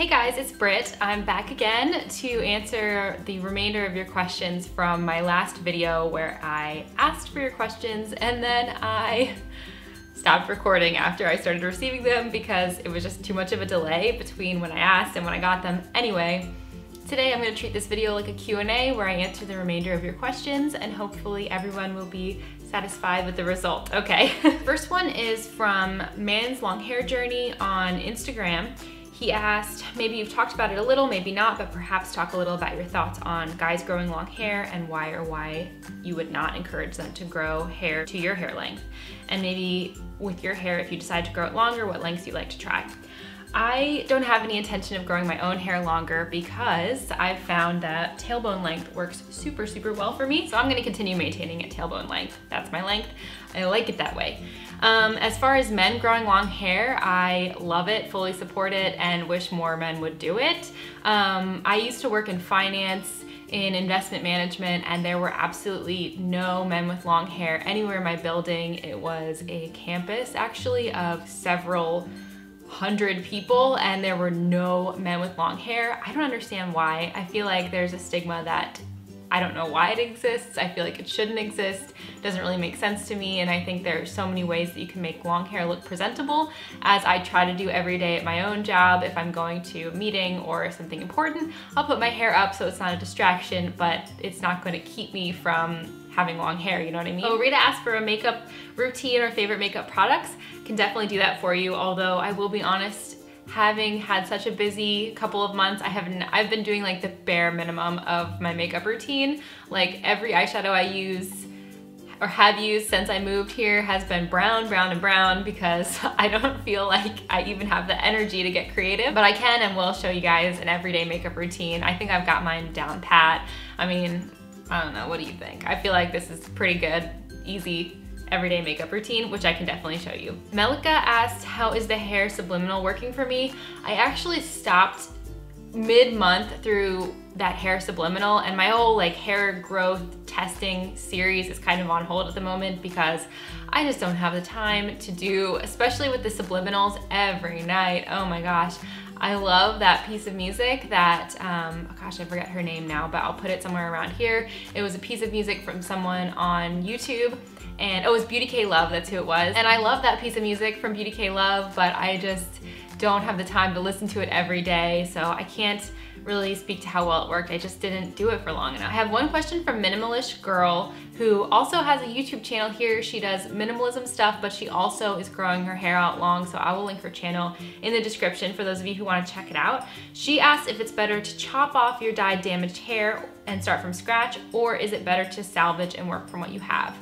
Hey guys, it's Britt. I'm back again to answer the remainder of your questions from my last video where I asked for your questions and then I stopped recording after I started receiving them because it was just too much of a delay between when I asked and when I got them. Anyway, today I'm going to treat this video like a Q&A where I answer the remainder of your questions and hopefully everyone will be satisfied with the result. Okay. First one is from Man's Long Hair Journey on Instagram. He asked, maybe you've talked about it a little, maybe not, but perhaps talk a little about your thoughts on guys growing long hair and why you would not encourage them to grow hair to your hair length. And maybe with your hair, if you decide to grow it longer, what lengths you'd like to try. I don't have any intention of growing my own hair longer because I've found that tailbone length works super, super well for me. So I'm gonna continue maintaining it tailbone length. That's my length. I like it that way. As far as men growing long hair, I love it, fully support it, and wish more men would do it. I used to work in finance, in investment management, and there were absolutely no men with long hair anywhere in my building. It was a campus actually of several hundred people and there were no men with long hair. I don't understand why. I feel like there's a stigma that I don't know why it exists. I feel like it shouldn't exist. It doesn't really make sense to me, and I think there are so many ways that you can make long hair look presentable, as I try to do every day at my own job. If I'm going to a meeting or something important, I'll put my hair up so it's not a distraction, but it's not going to keep me from having long hair, you know what I mean? Oh, Rita asked for a makeup routine or favorite makeup products. Can definitely do that for you, although I will be honest, having had such a busy couple of months, I've been doing like the bare minimum of my makeup routine. Like every eyeshadow I use or have used since I moved here has been brown, brown, and brown because I don't feel like I even have the energy to get creative. But I can and will show you guys an everyday makeup routine. I think I've got mine down pat. I mean, I don't know, what do you think? I feel like this is pretty good, easy, everyday makeup routine, which I can definitely show you. Melika asked, how is the hair Subliminal working for me? I actually stopped mid-month through that hair Subliminal, and my whole like hair growth testing series is kind of on hold at the moment because I just don't have the time to do, especially with the Subliminals every night. Oh my gosh. I love that piece of music that, gosh, I forget her name now, but I'll put it somewhere around here. It was a piece of music from someone on YouTube, and it was Beauty K Love, that's who it was. And I love that piece of music from Beauty K Love, but I just don't have the time to listen to it every day, so I can't really speak to how well it worked. I just didn't do it for long enough. I have one question from Minimalish Girl, who also has a YouTube channel here. She does minimalism stuff, but she also is growing her hair out long, so I will link her channel in the description for those of you who want to check it out. She asked if it's better to chop off your dyed damaged hair and start from scratch, or is it better to salvage and work from what you have?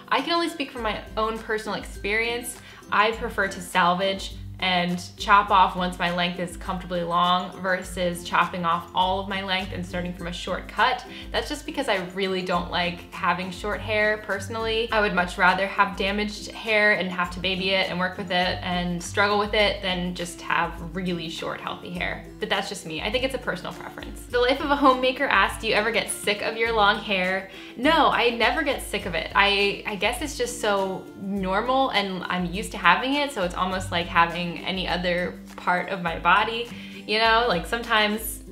I can only speak from my own personal experience. I prefer to salvage and chop off once my length is comfortably long versus chopping off all of my length and starting from a short cut. That's just because I really don't like having short hair personally. I would much rather have damaged hair and have to baby it and work with it and struggle with it than just have really short healthy hair. But that's just me. I think it's a personal preference. The Life of a Homemaker asked, do you ever get sick of your long hair? No, I never get sick of it. I guess it's just so normal and I'm used to having it, so it's almost like having any other part of my body, you know, like sometimes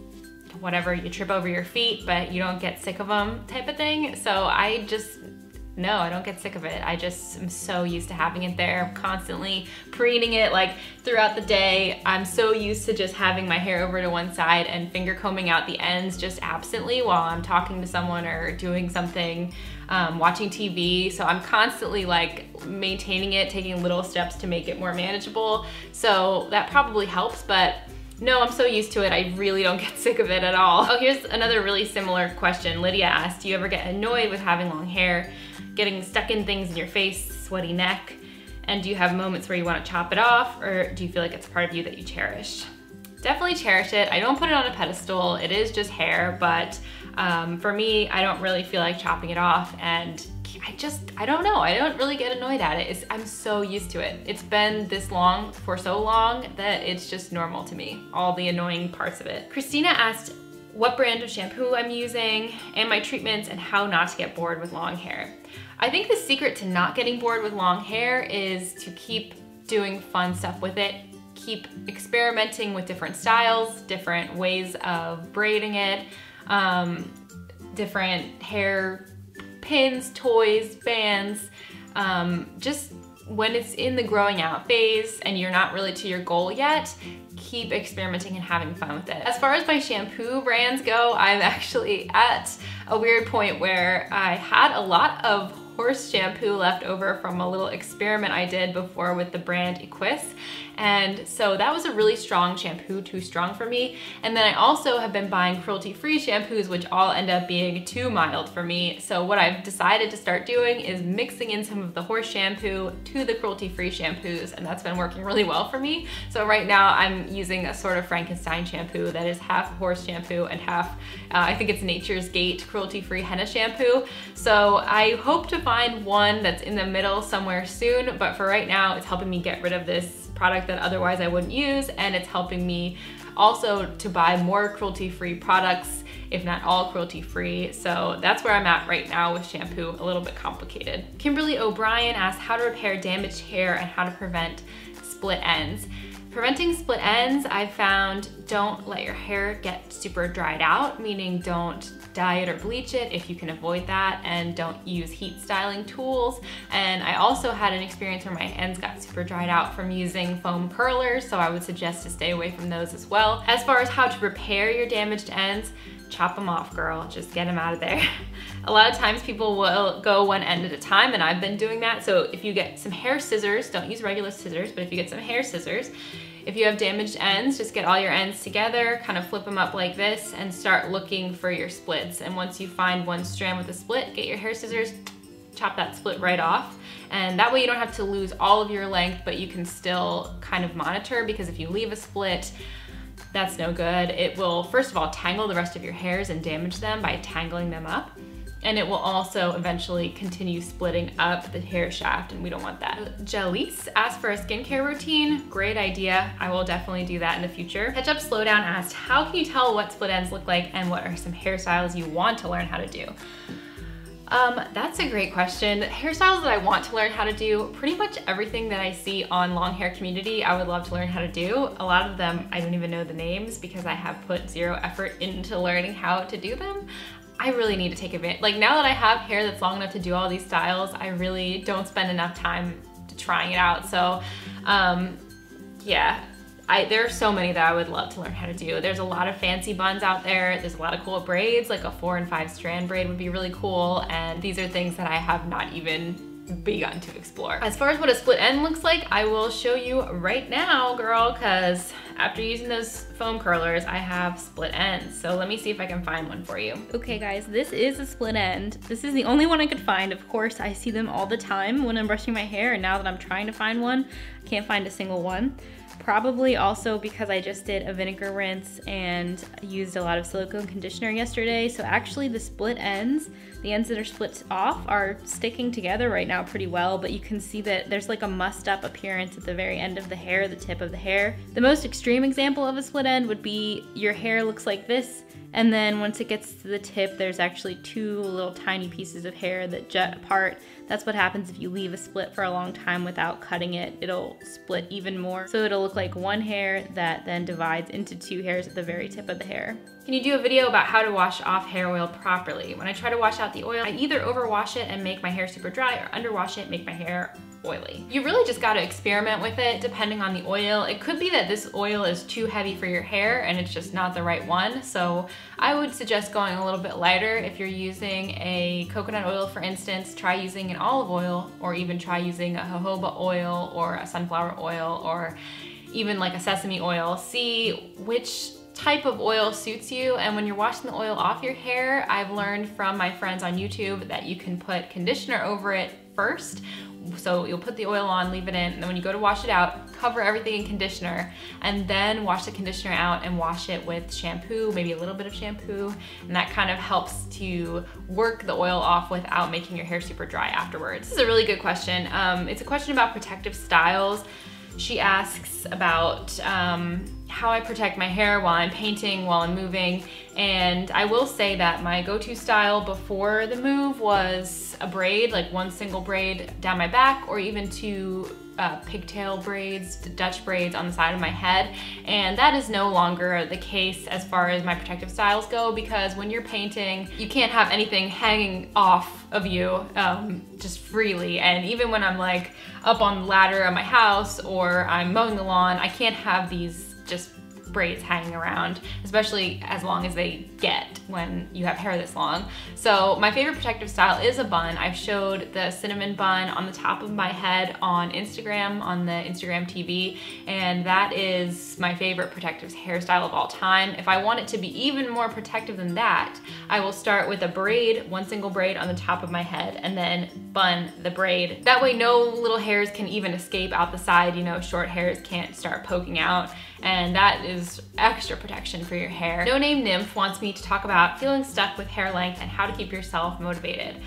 whatever, you trip over your feet but you don't get sick of them type of thing. So no, I don't get sick of it. I just am so used to having it there. I'm constantly preening it like throughout the day. I'm so used to just having my hair over to one side and finger combing out the ends just absently while I'm talking to someone or doing something, watching TV. So I'm constantly like maintaining it, taking little steps to make it more manageable. So that probably helps, but no, I'm so used to it, I really don't get sick of it at all. Oh, here's another really similar question. Lydia asked, do you ever get annoyed with having long hair, getting stuck in things in your face, sweaty neck, and do you have moments where you want to chop it off, or do you feel like it's a part of you that you cherish? Definitely cherish it. I don't put it on a pedestal. It is just hair, but for me, I don't really feel like chopping it off, and I don't know. I don't really get annoyed at it. I'm so used to it. It's been this long for so long that it's just normal to me, all the annoying parts of it. Christina asked what brand of shampoo I'm using and my treatments and how not to get bored with long hair. I think the secret to not getting bored with long hair is to keep doing fun stuff with it, keep experimenting with different styles, different ways of braiding it, different hair pins, toys, bands, just when it's in the growing out phase and you're not really to your goal yet, keep experimenting and having fun with it. As far as my shampoo brands go, I'm actually at a weird point where I had a lot of horse shampoo left over from a little experiment I did before with the brand EQyss. And so that was a really strong shampoo, too strong for me. And then I also have been buying cruelty-free shampoos, which all end up being too mild for me. So what I've decided to start doing is mixing in some of the horse shampoo to the cruelty-free shampoos, and that's been working really well for me. So right now I'm using a sort of Frankenstein shampoo that is half horse shampoo and half, I think it's Nature's Gate cruelty-free henna shampoo. So I hope to find one that's in the middle somewhere soon, but for right now it's helping me get rid of this product that otherwise I wouldn't use, and it's helping me also to buy more cruelty-free products, if not all cruelty-free. So that's where I'm at right now with shampoo, a little bit complicated. Kimberly O'Brien asked how to repair damaged hair and how to prevent split ends. Preventing split ends, I found, don't let your hair get super dried out, meaning don't dye it or bleach it if you can avoid that, and don't use heat styling tools. And I also had an experience where my ends got super dried out from using foam curlers, so I would suggest to stay away from those as well. As far as how to repair your damaged ends, chop them off, girl. Just get them out of there. A lot of times people will go one end at a time, and I've been doing that. So if you get some hair scissors, don't use regular scissors, but if you get some hair scissors, if you have damaged ends, just get all your ends together, kind of flip them up like this, and start looking for your splits. And once you find one strand with a split, get your hair scissors, chop that split right off. And that way you don't have to lose all of your length, but you can still kind of monitor, because if you leave a split, that's no good. It will, first of all, tangle the rest of your hairs and damage them by tangling them up. And it will also eventually continue splitting up the hair shaft, and we don't want that. Jalise asked for a skincare routine. Great idea. I will definitely do that in the future. Ketchup Slowdown asked, how can you tell what split ends look like, and what are some hairstyles you want to learn how to do? That's a great question. Hairstyles that I want to learn how to do, pretty much everything that I see on long hair community, I would love to learn how to do. A lot of them, I don't even know the names because I have put zero effort into learning how to do them. I really need to take advantage. Like, now that I have hair that's long enough to do all these styles, I really don't spend enough time trying it out. So, yeah. There are so many that I would love to learn how to do. There's a lot of fancy buns out there. There's a lot of cool braids, like a 4 and 5 strand braid would be really cool. And these are things that I have not even begun to explore. As far as what a split end looks like, I will show you right now, girl, because after using those foam curlers, I have split ends. So let me see if I can find one for you. Okay guys, this is a split end. This is the only one I could find. Of course, I see them all the time when I'm brushing my hair, and now that I'm trying to find one, I can't find a single one. Probably also because I just did a vinegar rinse and used a lot of silicone conditioner yesterday. So actually the split ends, the ends that are split off, are sticking together right now pretty well, but you can see that there's like a mussed up appearance at the very end of the hair, the tip of the hair. The most extreme example of a split end would be your hair looks like this, and then once it gets to the tip, there's actually 2 little tiny pieces of hair that jut apart. That's what happens if you leave a split for a long time without cutting it. It'll split even more. So it'll look like one hair that then divides into 2 hairs at the very tip of the hair. Can you do a video about how to wash off hair oil properly? When I try to wash out the oil, I either overwash it and make my hair super dry, or underwash it and make my hair oily. You really just gotta experiment with it depending on the oil. It could be that this oil is too heavy for your hair and it's just not the right one. So I would suggest going a little bit lighter. If you're using a coconut oil, for instance, try using an olive oil, or even try using a jojoba oil or a sunflower oil, or even like a sesame oil. See which type of oil suits you, and when you're washing the oil off your hair, I've learned from my friends on YouTube that you can put conditioner over it first. So you'll put the oil on, leave it in, and then when you go to wash it out, cover everything in conditioner, and then wash the conditioner out and wash it with shampoo, maybe a little bit of shampoo, and that kind of helps to work the oil off without making your hair super dry afterwards. This is a really good question. It's a question about protective styles. She asks about how I protect my hair while I'm painting, while I'm moving, and I will say that my go-to style before the move was a braid, like one single braid down my back, or even 2 pigtail braids, Dutch braids on the side of my head, and that is no longer the case as far as my protective styles go, because when you're painting, you can't have anything hanging off of you just freely. And even when I'm like up on the ladder of my house or I'm mowing the lawn, I can't have these just braids hanging around, especially as long as they get when you have hair this long. So my favorite protective style is a bun. I've showed the cinnamon bun on the top of my head on Instagram, on the Instagram TV, and that is my favorite protective hairstyle of all time. If I want it to be even more protective than that, I will start with a braid, one single braid on the top of my head, and then bun the braid. That way no little hairs can even escape out the side, you know, short hairs can't start poking out, and that is extra protection for your hair. No Name Nymph wants me to talk about feeling stuck with hair length and how to keep yourself motivated.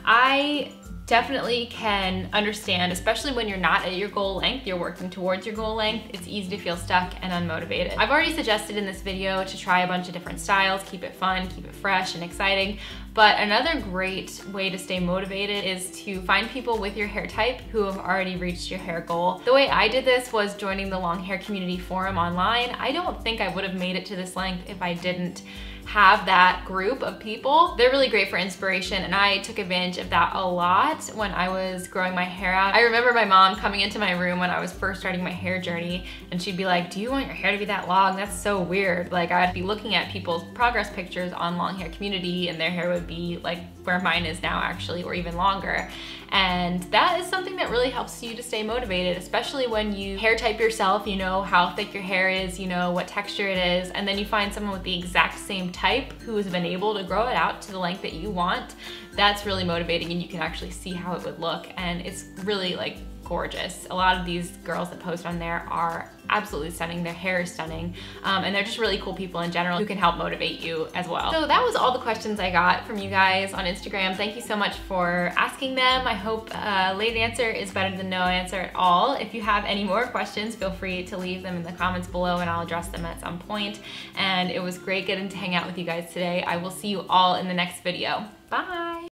I definitely can understand, especially when you're not at your goal length, you're working towards your goal length, it's easy to feel stuck and unmotivated. I've already suggested in this video to try a bunch of different styles, keep it fun, keep it fresh and exciting, but another great way to stay motivated is to find people with your hair type who have already reached your hair goal. The way I did this was joining the long hair community forum online. I don't think I would have made it to this length if I didn't have that group of people. They're really great for inspiration, and I took advantage of that a lot when I was growing my hair out. I remember my mom coming into my room when I was first starting my hair journey, and she'd be like, "Do you want your hair to be that long? That's so weird." Like, I'd be looking at people's progress pictures on long hair community, and their hair would be like where mine is now actually, or even longer. And that is something that really helps you to stay motivated, especially when you hair type yourself, you know how thick your hair is, you know what texture it is, and then you find someone with the exact same type who has been able to grow it out to the length that you want. That's really motivating, and you can actually see how it would look, and it's really like gorgeous. A lot of these girls that post on there are absolutely stunning. Their hair is stunning, and they're just really cool people in general who can help motivate you as well. So that was all the questions I got from you guys on Instagram. Thank you so much for asking them. I hope late answer is better than no answer at all. If you have any more questions, feel free to leave them in the comments below and I'll address them at some point. And it was great getting to hang out with you guys today. I will see you all in the next video. Bye!